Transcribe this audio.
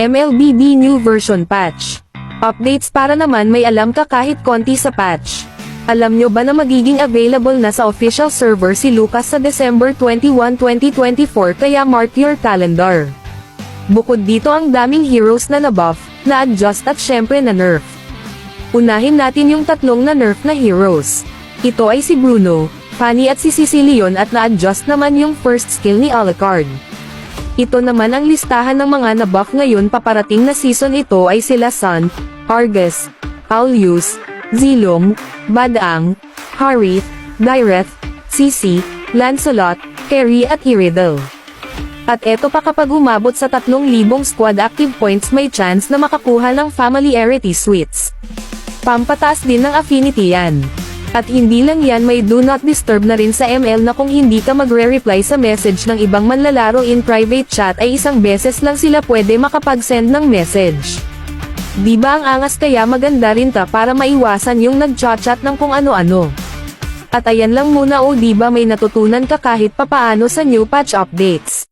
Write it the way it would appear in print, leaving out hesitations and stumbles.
MLBB New Version Patch. Updates para naman may alam ka kahit konti sa patch. Alam nyo ba na magiging available na sa official server si Lucas sa December 21, 2024 kaya mark your calendar. Bukod dito ang daming heroes na na-buff, na-adjust at syempre na-nerf. Unahin natin yung tatlong na-nerf na heroes. Ito ay si Bruno, Fanny at si Sicilion at na-adjust naman yung first skill ni Alucard. Ito naman ang listahan ng mga na-buff ngayon paparating na season. Ito ay sila Sun, Argus, Aulus, Zilong, Badang, Harith, Direth, Sisi, Lancelot, Carrie at Iridel. At eto pa kapag umabot sa 3,000 squad active points may chance na makakuha ng familiarity suites. Pampataas din ng affinity yan. At hindi lang yan, may do not disturb na rin sa ML na kung hindi ka magre-reply sa message ng ibang manlalaro in private chat ay isang beses lang sila pwede makapag-send ng message. Diba ang angas, kaya maganda rin ta para maiwasan yung nag-chat-chat ng kung ano-ano. At ayan lang muna, o diba may natutunan ka kahit papaano sa new patch updates.